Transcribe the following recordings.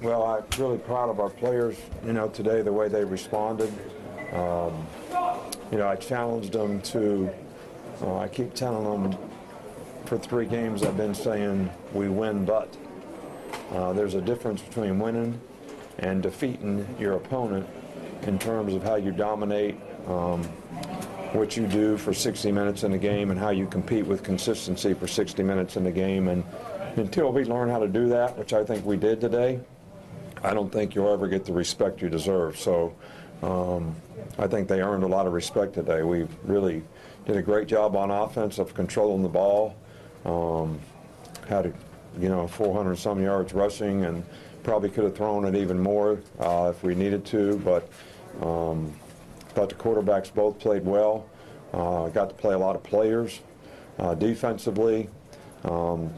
Well, I'm really proud of our players, today, the way they responded. I challenged them to, I keep telling them for 3 games I've been saying we win, but there's a difference between winning and defeating your opponent in terms of how you dominate, what you do for 60 minutes in the game, and how you compete with consistency for 60 minutes in the game. And until we learn how to do that, which I think we did today, I don't think you'll ever get the respect you deserve. So I think they earned a lot of respect today. We really did a great job on offense of controlling the ball. Had 400-some yards rushing, and probably could have thrown it even more if we needed to. But thought the quarterbacks both played well. Got to play a lot of players defensively.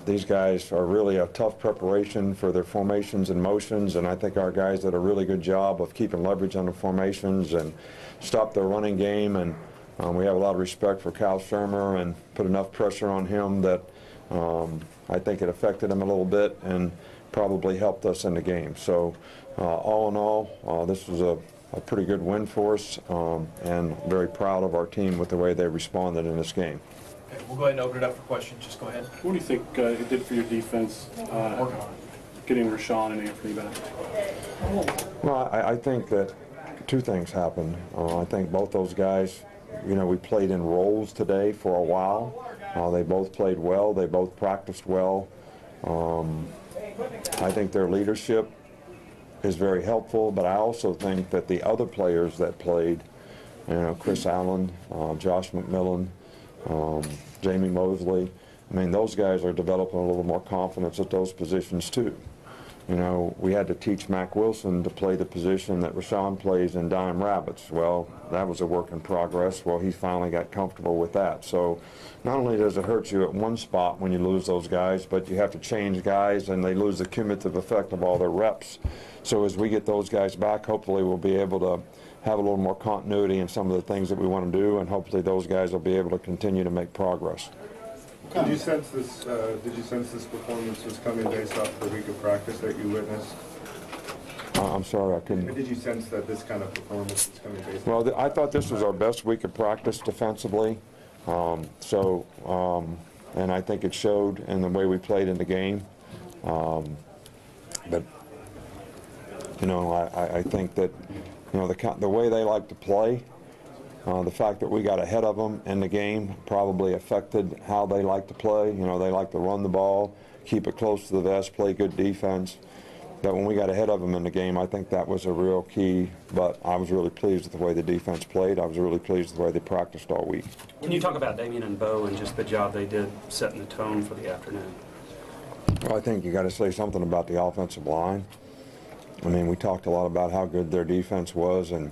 These guys are really a tough preparation for their formations and motions, and I think our guys did a really good job of keeping leverage on the formations and stopped their running game. And we have a lot of respect for Kyle Shermer and put enough pressure on him that I think it affected him a little bit and probably helped us in the game. So all in all, this was a pretty good win for us, and very proud of our team with the way they responded in this game. Okay, we'll go ahead and open it up for questions. Just go ahead. What do you think it did for your defense, getting Rashawn and Anthony back? Well, I think that 2 things happened. I think both those guys, we played in roles today for a while. They both played well. They both practiced well. I think their leadership is very helpful, but I also think that the other players that played, Chris Allen, Josh McMillan, Jamie Mosley, those guys are developing a little more confidence at those positions too. We had to teach Mac Wilson to play the position that Rashawn plays in Dime Rabbits. Well, that was a work in progress. Well, he finally got comfortable with that. So not only does it hurt you at one spot when you lose those guys, but you have to change guys, and they lose the cumulative effect of all their reps. So as we get those guys back, hopefully we'll be able to have a little more continuity in some of the things that we want to do, and hopefully those guys will be able to continue to make progress. Did you sense this? Performance was coming based off the week of practice that you witnessed? I'm sorry, I couldn't. Did you sense that this kind of performance was coming based? Well, I thought this was our best week of practice defensively. And I think it showed in the way we played in the game. But I think that the way they like to play. The fact that we got ahead of them in the game probably affected how they like to play. They like to run the ball, keep it close to the vest, play good defense. But when we got ahead of them in the game, I think that was a real key. But I was really pleased with the way the defense played. I was really pleased with the way they practiced all week. Can you talk about Damien and Bo and just the job they did setting the tone for the afternoon? Well, I think you got to say something about the offensive line. We talked a lot about how good their defense was, and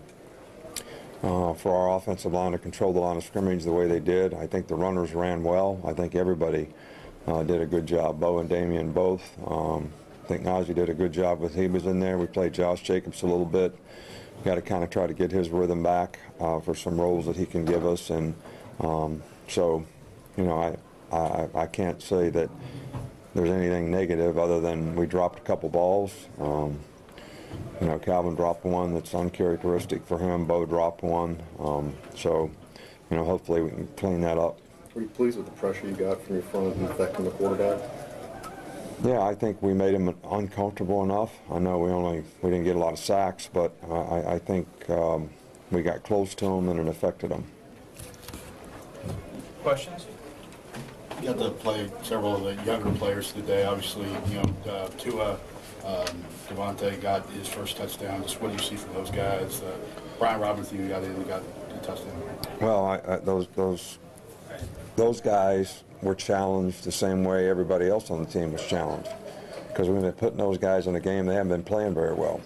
for our offensive line to control the line of scrimmage the way they did. I think the runners ran well. I think everybody did a good job, Bo and Damien both. I think Najee did a good job with he was in there. We played Josh Jacobs a little bit. Got to kind of try to get his rhythm back for some roles that he can give us. And I can't say that there's anything negative other than we dropped a couple balls. Calvin dropped one that's uncharacteristic for him. Bo dropped one. Hopefully we can clean that up. Were you pleased with the pressure you got from your front and affecting the quarterback? Yeah, I think we made him uncomfortable enough. I know we didn't get a lot of sacks, but I think we got close to him and it affected him. Questions? You got to play several of the younger players today. Obviously, Tua, Devontae got his first touchdown. Just what do you see from those guys? Brian Robinson got the touchdown. Well, those guys were challenged the same way everybody else on the team was challenged, because we've been putting those guys in the game. They haven't been playing very well,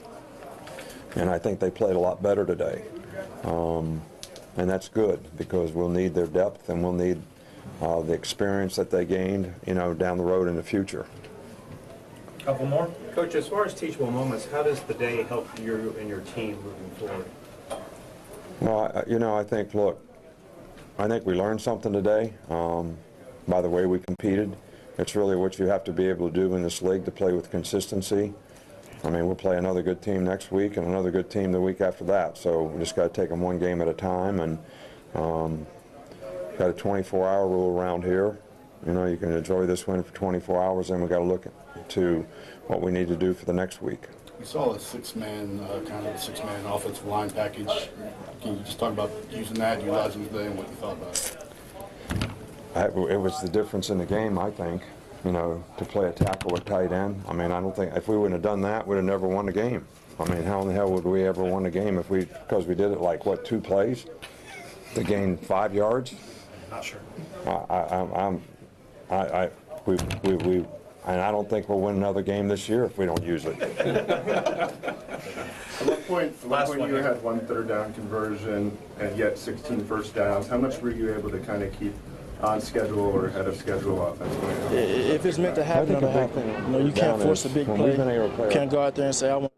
and I think they played a lot better today, and that's good because we'll need their depth and we'll need the experience that they gained, down the road in the future. Couple more. Coach, as far as teachable moments, how does the day help you and your team moving forward? Well, I think we learned something today by the way we competed. It's really what you have to be able to do in this league to play with consistency. I mean, we'll play another good team next week and another good team the week after that. So we just got to take them one game at a time, and got a 24-hour rule around here. You know, you can enjoy this win for 24 hours, and we got to look to what we need to do for the next week. We saw a six-man offensive line package. Can you just talk about using that, utilizing it today, and what you thought about it? It was the difference in the game, I think, you know, to play a tackle or tight end. I mean, I don't think, if we wouldn't have done that, we'd have never won the game. I mean, how in the hell would we ever won the game because we did it like, what, 2 plays to gain 5 yards? Not sure. And I don't think we'll win another game this year if we don't use it. At what point you here. had 1 3rd down conversion and yet 16 first downs. How much were you able to kind of keep on schedule or ahead of schedule offensively? If it's meant to happen, it'll happen. You know, you can't force a big play. Can't go out there and say, I want.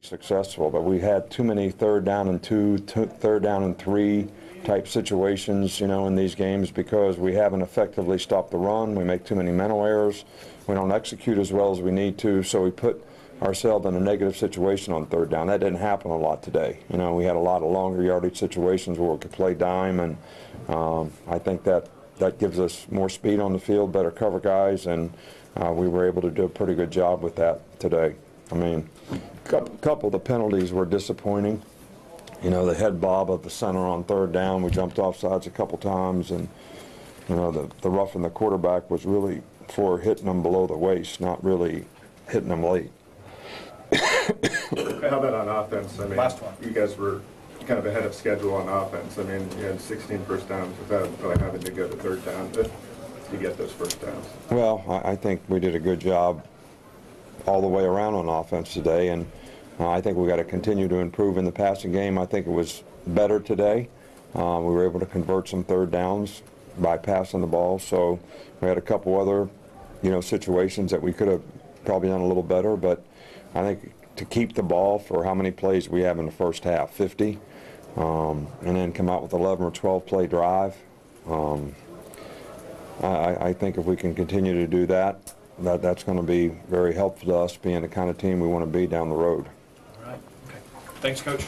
Successful, but we had too many 3rd down and 2, 3rd down and 3 type situations, you know, in these games because we haven't effectively stopped the run. We make too many mental errors. We don't execute as well as we need to, so we put ourselves in a negative situation on 3rd down. That didn't happen a lot today. You know, we had a lot of longer yardage situations where we could play dime, and I think that gives us more speed on the field, better cover guys, and we were able to do a pretty good job with that today. I mean, a couple of the penalties were disappointing. You know, the head bob of the center on 3rd down, we jumped off sides a couple times, and, you know, the roughing the quarterback was really for hitting them below the waist, not really hitting them late. How about on offense? I mean, Last one. You guys were kind of ahead of schedule on offense. I mean, you had 16 first downs without really having to go to 3rd down to get those first downs. Well, I think we did a good job all the way around on offense today, and I think we got to continue to improve in the passing game. I think it was better today. We were able to convert some 3rd downs by passing the ball. So we had a couple other, you know, situations that we could have probably done a little better. But I think to keep the ball for how many plays we have in the first half, 50, and then come out with 11 or 12 play drive. I think if we can continue to do that, that's going to be very helpful to us being the kind of team we want to be down the road. All right. Okay. Thanks, Coach.